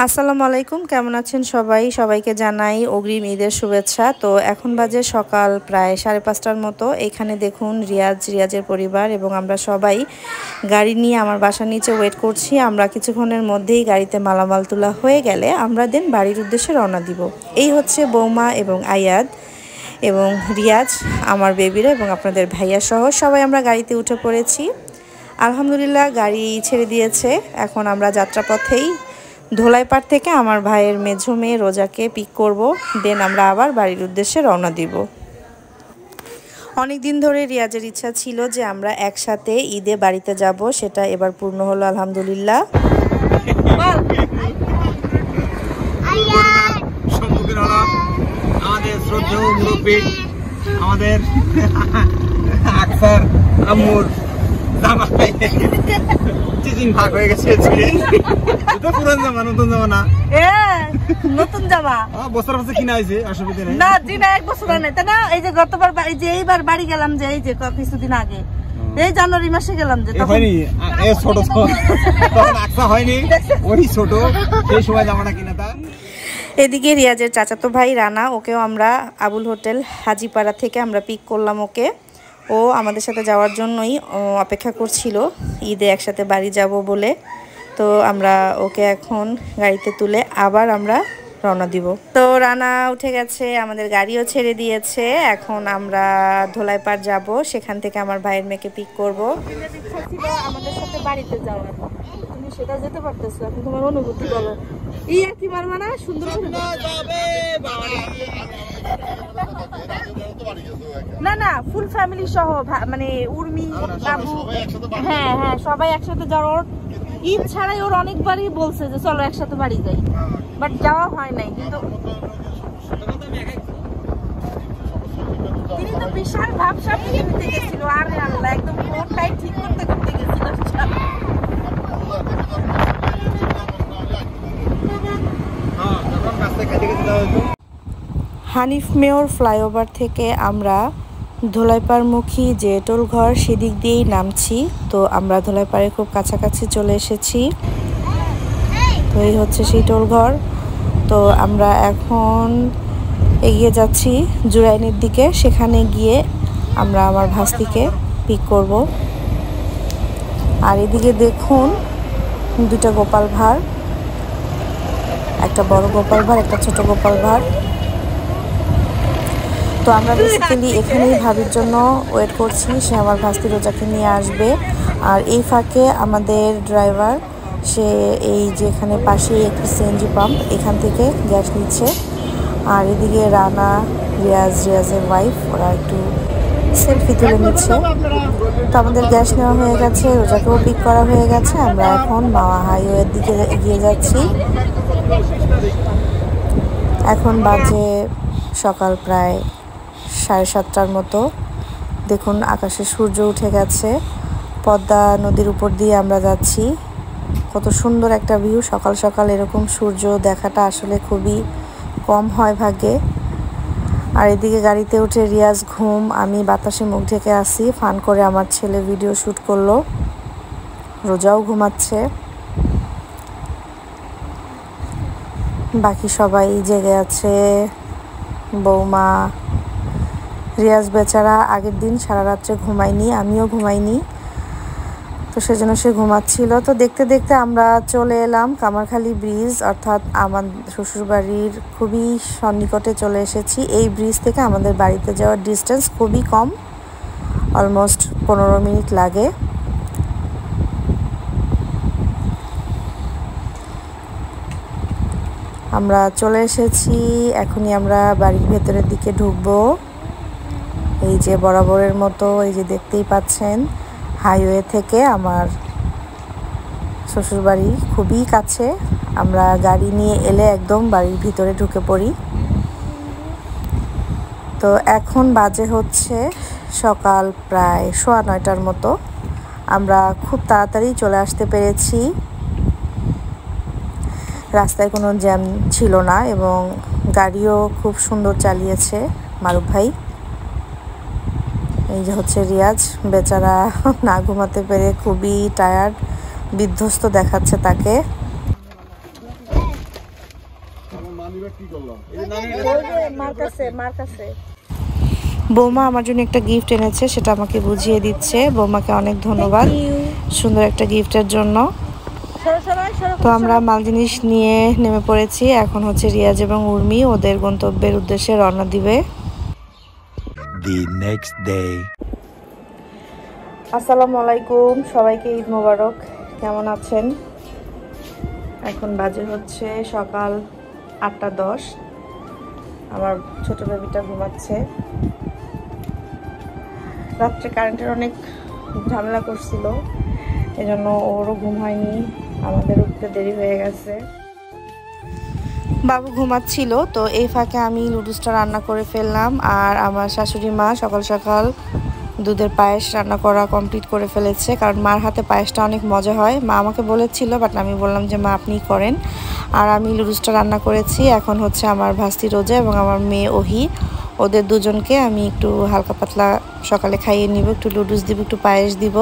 আসসালামু আলাইকুম, কেমন আছেন সবাই? সবাইকে জানাই অগ্রিম ঈদের শুভেচ্ছা। তো এখন বাজে সকাল প্রায় 5:30টার মতো। এখানে দেখুন রিয়াজের পরিবার এবং আমরা সবাই গাড়ি নিয়ে আমার বাসার নিচে ওয়েট করছি। আমরা কিছুক্ষণের মধ্যেই গাড়িতে মালামাল তোলা হয়ে গেলে আমরা দেন বাড়ির উদ্দেশ্যে রওনা দিব। এই হচ্ছে বৌমা এবং আয়াদ এবং রিয়াজ, আমার বেবিরা এবং আপনাদের ভাইয়া সহ সবাই আমরা গাড়িতে উঠে পড়েছি। আলহামদুলিল্লাহ গাড়ি ছেড়ে দিয়েছে। এখন আমরা যাত্রাপথেই ধোলাইপাড় থেকে আমার ভাইয়ের মেঝো মেয়ে রোজাকে পিক করব, দেন আমরা আবার বাড়ির উদ্দেশ্যে রওনা দিব। অনেক দিন ধরে রিয়াজের ইচ্ছা ছিল যে আমরা একসাথে ঈদে বাড়িতে যাব, সেটা এবার পূর্ণ হলো আলহামদুলিল্লাহ। আমাদের শ্রদ্ধেয় মুরব্বী, আমাদের আকসার আম্মুর জামাই চিচিং ভাগ হয়ে গেছে। এটা পুরান জামা, নতুন জামা না, নতুন জামা বছর বছর কিনা হয়েছে, অসুবিধা নেই। না জি না, 1 বছর নেই তাই না? এই যে গতবার, এই যে এইবার বাড়ি গেলাম, যে এই যে কিছুদিন আগে এই জানুয়ারি মাসে গেলাম, যে হয়নি ছোট তখন আকসা হয়নি, ওই ছোট সেই সময় জামাটা কিনা। তা এদিকে রিয়াজের চাচাতো ভাই রানা, ওকেও আমরা আবুল হোটেল হাজিপাড়া থেকে আমরা পিক করলাম ওকে। ও আমাদের সাথে যাওয়ার জন্যই অপেক্ষা করছিল ঈদে একসাথে বাড়ি যাব বলে। তো আমরা ওকে এখন গাড়িতে তুলে আবার আমরা রওনা দিব। তো রানা উঠে গেছে, আমাদের গাড়িও ছেড়ে দিয়েছে। এখন আমরা ধোলাইপাড় যাব, সেখান থেকে আমার ভাইয়ের মেয়েকে পিক করব। আমাদের সাথে বাড়িতে যাওয়ার, তুমি সেটা যেতে পারতেছো, এখন তোমার অনুভূতি বলো। ই আর কি মারবা না, সুন্দর না না, ফুল ফ্যামিলি সহ, মানে উর্মি বাবু, হ্যাঁ হ্যাঁ সবাই একসাথে যাওয়ার ঈদ ছাড়াই ওর অনেকবারই বলছে যে চলো একসাথে বাড়ি যাই, বাট যাওয়া হয় নাই। কিন্তু তিনি তো বিশাল ভাবসাব নিতে গেছিল, আরে আল্লাহ একদম ফোনটাই ঠিক করতে করতে গেছিল। হানিফ মেয়র ফ্লাইওভার থেকে আমরা ধোলাইপাড়মুখী যে টোলঘর সেদিক দিয়েই নামছি। তো আমরা ধোলাইপাড়ের খুব কাছাকাছি চলে এসেছি। তো এই হচ্ছে সেই টোলঘর। তো আমরা এখন এগিয়ে যাচ্ছি জুরাইনের দিকে, সেখানে গিয়ে আমরা আমার ভাস্তিকে পিক করব। আর এদিকে দেখুন 2টা গোপাল ভাঁড়, একটা বড় গোপাল ভাঁড়, একটা ছোট গোপাল ভাঁড়। তো আমরা বেসিক্যালি এখানেই ভাবির জন্য ওয়েট করছি, সে আমার ভাস্তি রোজাকে নিয়ে আসবে। আর এই ফাঁকে আমাদের ড্রাইভার সে এই যে এখানে পাশেই একটি সিএনজি পাম্প, এখান থেকে গ্যাস নিচ্ছে। আর এদিকে রানা, রিয়াজের ওয়াইফ, ওরা একটু সেলফি তুলে নিচ্ছে। তো আমাদের গ্যাস নেওয়া হয়ে গেছে, রোজাকেও পিক করা হয়ে গেছে। আমরা এখন মাওয়া হাইওয়ের দিকে এগিয়ে যাচ্ছি। এখন বাজে সকাল প্রায় 7:30টার মতো। দেখুন আকাশে সূর্য উঠে গেছে, পদ্মা নদীর উপর দিয়ে আমরা যাচ্ছি। কত সুন্দর একটা ভিউ, সকাল সকাল এরকম সূর্য দেখাটা আসলে খুবই কম হয় ভাগ্যে। আর এদিকে গাড়িতে উঠে রিয়াজ ঘুম, আমি বাতাসে মুখ ঢেকে আসি। ফান করে আমার ছেলে ভিডিও শ্যুট করলো, রোজাও ঘুমাচ্ছে, বাকি সবাই জেগে আছে। বৌমা, রিয়াজ বেচারা আগের দিন সারা রাত্রে ঘুমায়নি, আমিও ঘুমাইনি, তো সেজন্য সে ঘুমাচ্ছিল। তো দেখতে দেখতে আমরা চলে এলাম কামারখালী ব্রিজ, অর্থাৎ আমার শ্বশুরবাড়ির খুবই সন্নিকটে চলে এসেছি। এই ব্রিজ থেকে আমাদের বাড়িতে যাওয়ার ডিস্টেন্স খুবই কম, অলমোস্ট 15 মিনিট লাগে। আমরা চলে এসেছি, এখনই আমরা বাড়ির ভেতরের দিকে ঢুকবো। এই যে বরাবরের মতো, এই যে দেখতেই পাচ্ছেন হাইওয়ে থেকে আমার শ্বশুরবাড়ি খুবই কাছে। আমরা গাড়ি নিয়ে এলে একদম বাড়ির ভিতরে ঢুকে পড়ি। তো এখন বাজে হচ্ছে সকাল প্রায় 9:15টার মতো। আমরা খুব তাড়াতাড়ি চলে আসতে পেরেছি, রাস্তায় কোনো জ্যাম ছিল না এবং গাড়িও খুব সুন্দর চালিয়েছে মারুফ ভাই। এই যে হচ্ছে রিয়াজ, বেচারা না ঘুমাতে পেরে খুবই টায়ার্ড, বিধ্বস্ত দেখাচ্ছে তাকে। মার কাছে বৌমা আমার জন্য একটা গিফট এনেছে, সেটা আমাকে বুঝিয়ে দিচ্ছে। বৌমাকে অনেক ধন্যবাদ সুন্দর একটা গিফটের জন্য। তো আমরা মাল জিনিস নিয়ে নেমে পড়েছি। এখন হচ্ছে রিয়াজ এবং উর্মি ওদের গন্তব্যের উদ্দেশ্যে রওনা দিবে। আসসালামু আলাইকুম, সবাইকে ঈদ মোবারক। কেমন আছেন? এখন বাজে হচ্ছে সকাল 8:10। আমার ছোট বেবিটা ঘুমাচ্ছে। রাত্রে কারেন্টের অনেক ঝামেলা করছিল, এজন্য ওরও ঘুম হয়নি, আমাদের উঠতে দেরি হয়ে গেছে। বাবু ঘুমাচ্ছিল, তো এই ফাঁকে আমি লুডুসটা রান্না করে ফেললাম। আর আমার শাশুড়ি মা সকাল সকাল দুধের পায়েস রান্না করা কমপ্লিট করে ফেলেছে, কারণ মার হাতে পায়েসটা অনেক মজা হয়। মা আমাকে বলেছিল, বাট আমি বললাম যে মা আপনিই করেন। আর আমি লুডুসটা রান্না করেছি। এখন হচ্ছে আমার ভাস্তি রোজা এবং আমার মেয়ে ওহি, ওদের দুজনকে আমি একটু হালকা পাতলা সকালে খাইয়ে নিব, একটু লুডুস দিব, একটু পায়েস দিব।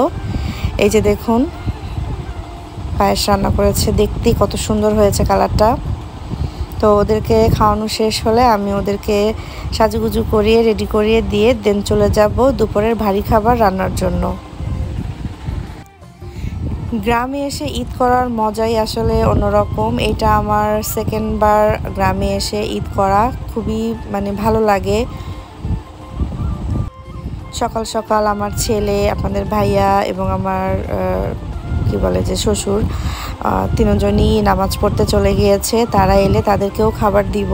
এই যে দেখুন পায়েস রান্না করেছে, দেখতেই কত সুন্দর হয়েছে কালারটা। তো ওদেরকে খাওয়ানো শেষ হলে আমি ওদেরকে সাজুগুজু করিয়ে রেডি করিয়ে দিয়ে দেন চলে যাব দুপুরের ভারী খাবার রান্নার জন্য। গ্রামে এসে ঈদ করার মজাই আসলে অন্যরকম। এটা আমার সেকেন্ডবার গ্রামে এসে ঈদ করা, খুবই ভালো লাগে। সকাল সকাল আমার ছেলে, আপনাদের ভাইয়া এবং আমার শ্বশুর তিনজনই নামাজ পড়তে চলে গিয়েছে। তারা এলে তাদেরকেও খাবার দিব।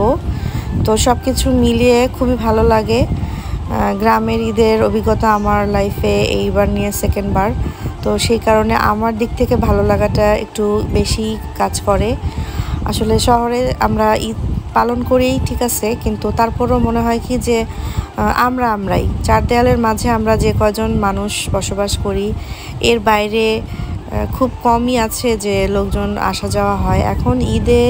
তো সব কিছু মিলিয়ে খুবই ভালো লাগে। গ্রামের ঈদের অভিজ্ঞতা আমার লাইফে এইবার নিয়ে সেকেন্ডবার, তো সেই কারণে আমার দিক থেকে ভালো লাগাটা একটু বেশি কাজ করে। আসলে শহরে আমরা ঈদ পালন করেই ঠিক আছে, কিন্তু তারপরও মনে হয় কি যে আমরাই চার দেয়ালের মাঝে আমরা যে কজন মানুষ বসবাস করি, এর বাইরে খুব কমই আছে যে লোকজন আসা যাওয়া হয়। এখন ঈদে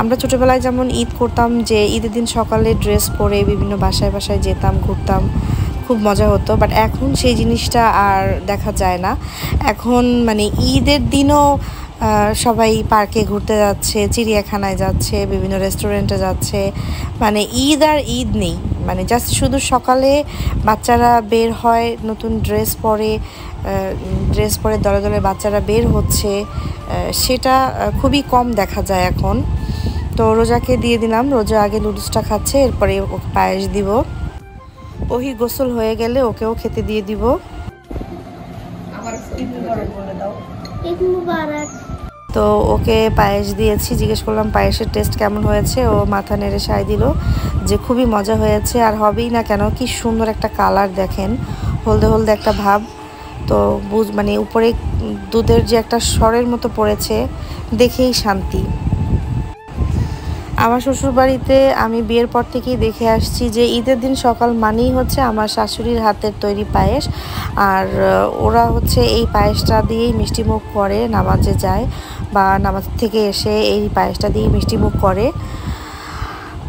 আমরা ছোটোবেলায় যেমন ঈদ করতাম, যে ঈদের দিন সকালে ড্রেস পরে বিভিন্ন বাসায় বাসায় যেতাম, ঘুরতাম, খুব মজা হতো। বাট এখন সেই জিনিসটা আর দেখা যায় না। এখন ঈদের দিনও সবাই পার্কে ঘুরতে যাচ্ছে, চিড়িয়াখানায় যাচ্ছে, বিভিন্ন রেস্টুরেন্টে যাচ্ছে। ঈদ আর ঈদ নেই, জাস্ট শুধু সকালে বাচ্চারা বের হয়, নতুন ড্রেস পরে দলে দলে বাচ্চারা বের হচ্ছে, সেটা খুবই কম দেখা যায় এখন। তো রোজাকে দিয়ে দিলাম, রোজা আগে লুডুসটা খাচ্ছে, এরপরে ওকে পায়েস দিব। ওহি গোসল হয়ে গেলে ওকেও খেতে দিয়ে দিব। তো ওকে পায়েস দিয়েছি, জিজ্ঞেস করলাম পায়েসের টেস্ট কেমন হয়েছে। ও মাথা নেড়ে সায় দিল যে খুবই মজা হয়েছে। আর হবেই না কেন, কি সুন্দর একটা কালার দেখেন, হলদে হলদে একটা ভাব। তো উপরে দুধের যে একটা স্বরের মতো পড়েছে, দেখেই শান্তি। আমার শ্বশুরবাড়িতে আমি বিয়ের পর থেকেই দেখে আসছি যে ঈদের দিন সকাল মানেই হচ্ছে আমার শাশুড়ির হাতের তৈরি পায়েস। আর ওরা হচ্ছে এই পায়েসটা দিয়েই মিষ্টিমুখ করে নামাজে যায়, বা নামাজ থেকে এসে এই পায়েসটা দিয়েই মিষ্টিমুখ করে।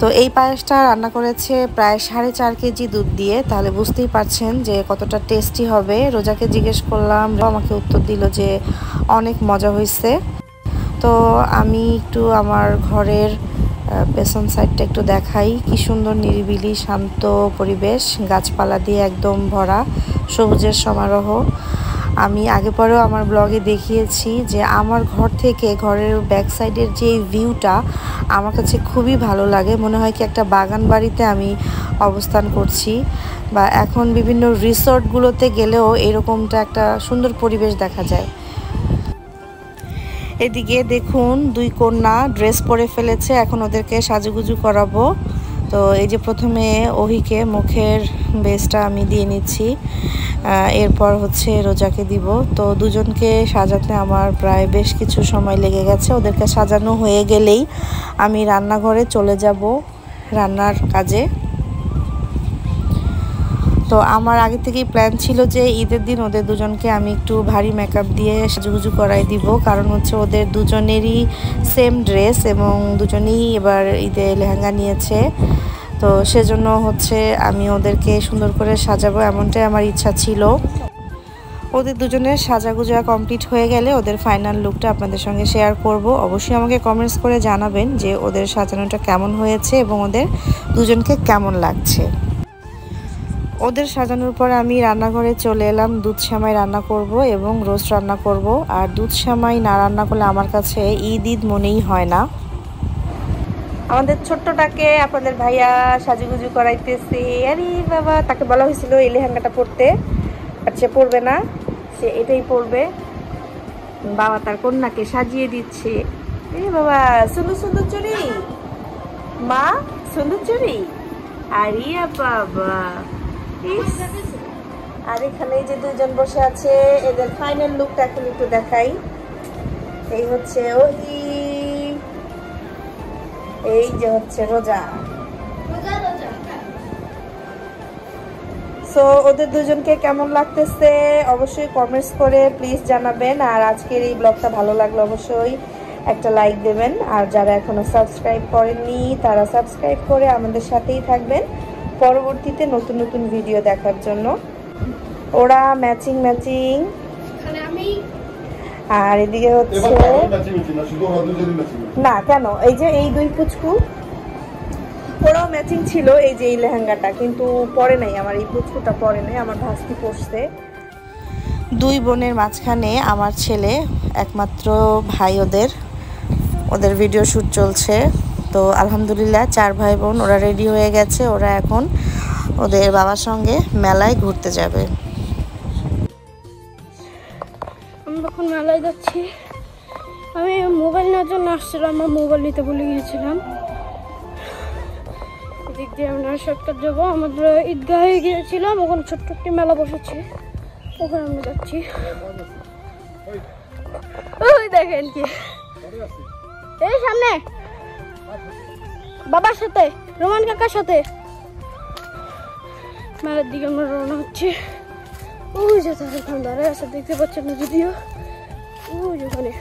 তো এই পায়েসটা রান্না করেছে প্রায় 4.5 কেজি দুধ দিয়ে, তাহলে বুঝতেই পারছেন যে কতটা টেস্টি হবে। রোজাকে জিজ্ঞেস করলাম, আমাকে উত্তর দিল যে অনেক মজা হয়েছে। তো আমি একটু আমার ঘরের পেছন সাইডটা একটু দেখাই, কি সুন্দর নিরিবিলি শান্ত পরিবেশ, গাছপালা দিয়ে একদম ভরা, সবুজের সমারোহ। আমি আগে পরেও আমার ব্লগে দেখিয়েছি যে আমার ঘর থেকে ঘরের ব্যাক সাইডের যে ভিউটা আমার কাছে খুবই ভালো লাগে। মনে হয় কি একটা বাগান বাড়িতে আমি অবস্থান করছি, বা এখন বিভিন্ন রিসর্টগুলোতে গেলেও এরকমটা একটা সুন্দর পরিবেশ দেখা যায়। এদিকে দেখুন 2 কন্যা ড্রেস পরে ফেলেছে, এখন ওদেরকে সাজুগুজু করাবো। তো এই যে প্রথমে ওহিকে মুখের বেসটা আমি দিয়ে নিচ্ছি, এরপর হচ্ছে রোজাকে দিব। তো দুজনকে সাজাতে আমার প্রায় বেশ কিছু সময় লেগে গেছে। ওদেরকে সাজানো হয়ে গেলেই আমি রান্নাঘরে চলে যাব রান্নার কাজে। তো আমার আগে থেকেই প্ল্যান ছিল যে ঈদের দিন ওদের দুজনকে আমি একটু ভারী মেকআপ দিয়ে সাজুগুজু করাই দিব, কারণ হচ্ছে ওদের দুজনেরই সেম ড্রেস এবং দুজনেই এবার ঈদে লেহেঙ্গা নিয়েছে। তো সেজন্য হচ্ছে আমি ওদেরকে সুন্দর করে সাজাবো, এমনটাই আমার ইচ্ছা ছিল। ওদের দুজনের সাজাগুজা কমপ্লিট হয়ে গেলে ওদের ফাইনাল লুকটা আপনাদের সঙ্গে শেয়ার করব। অবশ্যই আমাকে কমেন্টস করে জানাবেন যে ওদের সাজানোটা কেমন হয়েছে এবং ওদের দুজনকে কেমন লাগছে। ওদের সাজানোর পর আমি রান্নাঘরে চলে এলাম। দুধ সেমাই রান্না করব এবং রোস্ট রান্না করব। আর দুধ সেমাই না রান্না করলে আমার কাছে ঈদ মনেই হয় না। আমাদের ছোট্টটাকে আপনাদের ভাইয়া সাজুগুজু করাইতেছে। আরে বাবা, তাকে বলা হয়েছিল এই লেহেঙ্গাটা পরতে, আর সে পরবে না, সে এটাই পরবে। বাবা তার কন্যাকে সাজিয়ে দিচ্ছে। এ বাবা, সুন্দর সুন্দর চুড়ি, মা সুন্দর চুড়ি। আরে বাবা, আর এখানে যে দুজন বসে আছে, এদের ফাইনাল লুকটা এখন একটু দেখাই। এই হচ্ছে ওহি, এই যে হচ্ছে রোজা। সো ওদের দুজনকে কেমন লাগতেছে অবশ্যই কমেন্টস করে প্লিজ জানাবেন। আর আজকের এই ব্লগটা ভালো লাগলে অবশ্যই একটা লাইক দেবেন। আর যারা এখনো সাবস্ক্রাইব করেননি তারা সাবস্ক্রাইব করে আমাদের সাথেই থাকবেন পরবর্তীতে নতুন নতুন ভিডিও দেখার জন্য। ওরা ম্যাচিং ম্যাচিং, আর এদিকে হচ্ছে না কেন, এই যে এই দুই পুচকু ওরাও ম্যাচিং ছিল। এই যে এই লেহেঙ্গাটা কিন্তু পরে নাই, আমার এই পুচকুটা পরে নাই, আমার ভাস্তি পরছে। দুই বোনের মাঝখানে আমার ছেলে, একমাত্র ভাই। ওদের ভিডিও শ্যুট চলছে। তো আলহামদুলিল্লাহ 4 ভাই বোন ওরা রেডি হয়ে গেছে। ওরা এখন ওদের বাবার সঙ্গে মেলায় ঘুরতে যাবে। আমরা এখন মেলায় যাচ্ছি। আমি মোবাইল নেওয়ার জন্য আসছিলাম, আমার মোবাইল নিতে ভুলে গিয়েছিলাম। এদিক দিয়ে আমরা শর্টকাট যাবো। আমাদের ঈদগাহে গিয়েছিলাম, ওখানে ছোট্ট একটি মেলা বসেছে, ওখানে আমরা যাচ্ছি। ওই দেখেন কি, এই সামনে বাবার সাথে, রোমান কাকার সাথে মেলার দিকে আমরা রওনা হচ্ছি। ওই যে তাদের ওখানে দাঁড়ায় আছে, দেখতে পাচ্ছেন না যদিও, ওই ওখানে।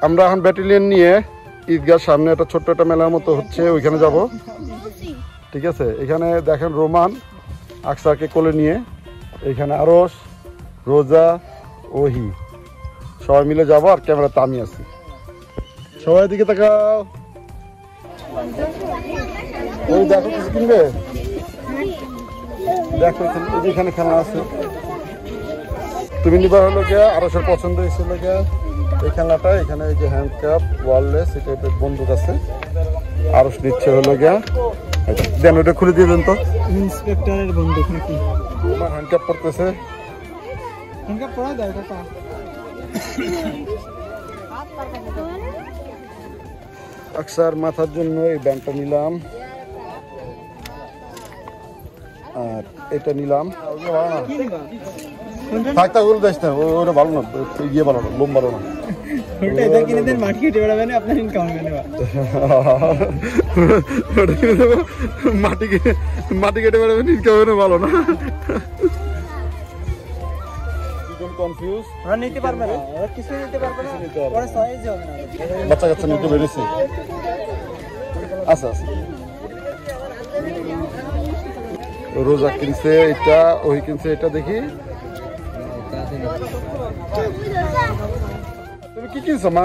আমরা এখন ব্যাটালিয়ন নিয়ে ঈদগার সামনে একটা ছোট্ট একটা মেলার মতো হচ্ছে, ওইখানে যাব। ঠিক আছে, এখানে দেখেন রোমান আকসারকে কোলে নিয়ে, এখানে আরস, রোজা, ওহি সবাই মিলে যাবো। আর ক্যামেরাতে আমি আছি, সবাই দিকে তাকাও। ওই দেখো কিছু কিনবে, দেখো এখানে খেলা আছে। তুমি নিবা হলো গিয়া আরসের পছন্দ হয়েছিল গিয়া এই খেলনাটা। এখানে এই যে হ্যান্ড কাপ, ওয়ারলেস, এই টাইপের বন্দুক আছে। আরস নিচ্ছে হলো গিয়া, দেন ওটা খুলে দিয়ে দেন তো। ইন্সপেক্টরের বন্দুক নাকি? আমার হ্যান্ড কাপ পড়তেছে, হ্যান্ড কাপ পরা দাও কাকা। আকসার মাথার জন্য এই ব্যান্ডটা নিলাম, আর এটা নিলাম। থাকতা গুলো দেখ না, ওটা ভালো না, ইয়ে ভালো না, লোম ভালো না। এটা কিনে দেন, মাটি কেটে বেড়াবে না, আপনার ইনকাম হবে না। ওটা কিনে দেবো, মাটি কেটে বেড়াবে, ইনকাম হবে না, ভালো না। কনফিউজ, ওরা নিতে পারবে না, ওরা কিছু নিতে পারবে না, ওরা সাইজ হবে না। বাচ্চা কাচ্চা নিতে পেরেছি। আচ্ছা আচ্ছা, রোজা কিনছে এটা, ওই কিনছে এটা। দেখি তুমি কি কিনছো মা?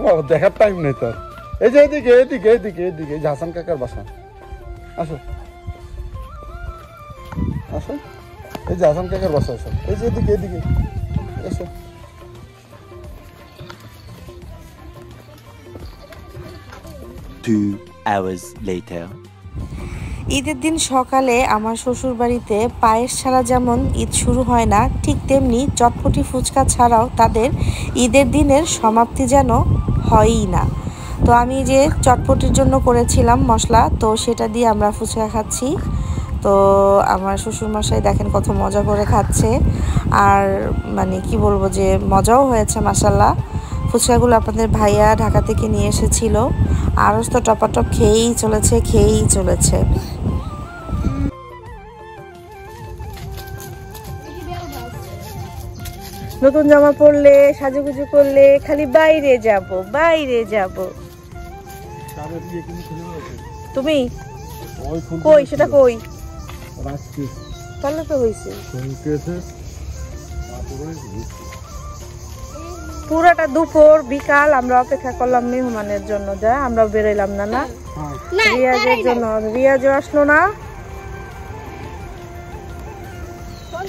ও দেখার টাইম নেই তার। এই যে এদিকে এদিকে এদিকে এদিকে, হাসান কাকার বাসা। আসো আসো, এই যে হাসান কাকার বাসা। আসো, এই যে এদিকে এদিকে এসো। ঈদের দিন সকালে আমার শ্বশুর বাড়িতে পায়েস ছাড়া যেমন ঈদ শুরু হয় না, ঠিক তেমনি চটপটি ফুচকা ছাড়াও তাদের ঈদের দিনের সমাপ্তি যেন হয়ই না। তো আমি যে চটপটির জন্য করেছিলাম মশলা, তো সেটা দিয়ে আমরা ফুচকা খাচ্ছি। তো আমার শ্বশুরমশাই দেখেন কত মজা করে খাচ্ছে, আর মানে কি বলবো যে মজাও হয়েছে মাশাল্লাহ। ফুচকাগুলো আপনাদের ভাইয়া ঢাকা থেকে নিয়ে এসেছিল। আরও তো টপাটপ খেয়েই চলেছে। নতুন জামা পরলে সাজুগুজু করলে খালি বাইরে যাব বাইরে যাব। তুমি কই সেটা কই তাহলে তো হয়েছে পুরাটা দুপুর বিকাল আমরা অপেক্ষা করলাম মেহমানের জন্য, যা আমরা বেরোইলাম না না রিয়াজের জন্য, রিয়াজও আসলো না।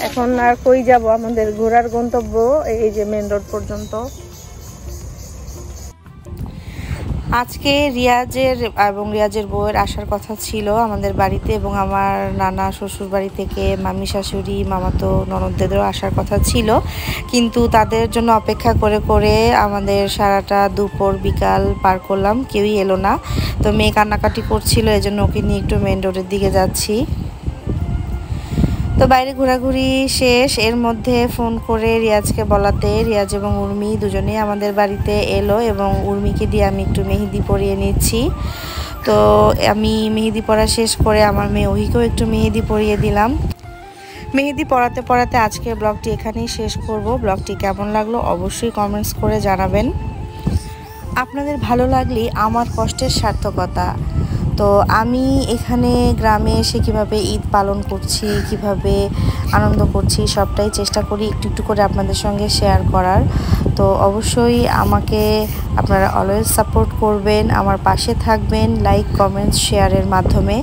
এখন আর কই যাব, আমাদের ঘোরার গন্তব্য এই যে মেন রোড পর্যন্ত। আজকে রিয়াজের এবং রিয়াজের বউয়ের আসার কথা ছিল আমাদের বাড়িতে, এবং আমার নানা শ্বশুর বাড়ি থেকে মামি শাশুড়ি মামাতো ননদদেরও আসার কথা ছিল, কিন্তু তাদের জন্য অপেক্ষা করে করে আমাদের সারাটা দুপুর বিকাল পার করলাম, কেউই এলো না। তো মেয়ে কান্নাকাটি করছিল, এজন্য ওকে নিয়ে একটু মেন রোডের দিকে যাচ্ছি। তো বাইরে ঘোরাঘুরি শেষ, এর মধ্যে ফোন করে রিয়াজকে বলাতে রিয়াজ এবং উর্মি দুজনেই আমাদের বাড়িতে এলো, এবং উর্মিকে দিয়ে আমি একটু মেহেদি পরিয়ে নিচ্ছি। তো আমি মেহেদি পরা শেষ করে আমার মেয়ে ওহিকেও একটু মেহেদি পরিয়ে দিলাম। মেহেদি পরাতে পরাতে আজকের ব্লগটি এখানেই শেষ করব। ব্লগটি কেমন লাগলো অবশ্যই কমেন্টস করে জানাবেন। আপনাদের ভালো লাগলে আমার কষ্টের সার্থকতা। তো আমি এখানে গ্রামে এসে কীভাবে ঈদ পালন করছি, কিভাবে আনন্দ করছি, সবটাই চেষ্টা করি একটু একটু করে আপনাদের সঙ্গে শেয়ার করার। তো অবশ্যই আমাকে আপনারা অলওয়েজ সাপোর্ট করবেন, আমার পাশে থাকবেন লাইক কমেন্টস শেয়ারের মাধ্যমে,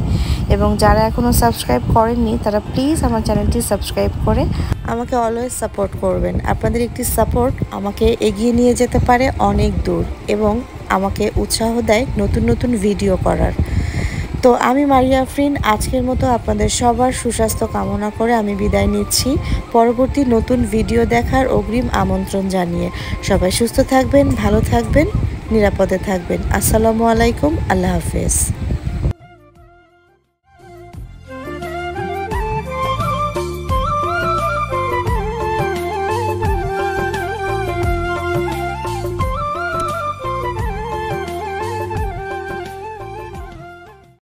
এবং যারা এখনও সাবস্ক্রাইব করেননি তারা প্লিজ আমার চ্যানেলটি সাবস্ক্রাইব করে আমাকে অলওয়েজ সাপোর্ট করবেন। আপনাদের একটি সাপোর্ট আমাকে এগিয়ে নিয়ে যেতে পারে অনেক দূর, এবং আমাকে উৎসাহ দেয় নতুন নতুন ভিডিও করার। তো আমি মারিয়া আফরিন আজকের মতো আপনাদের সবার সুস্বাস্থ্য কামনা করে আমি বিদায় নিচ্ছি, পরবর্তী নতুন ভিডিও দেখার অগ্রিম আমন্ত্রণ জানিয়ে। সবাই সুস্থ থাকবেন, ভালো থাকবেন, নিরাপদে থাকবেন। আসসালামু আলাইকুম, আল্লাহ হাফেজ।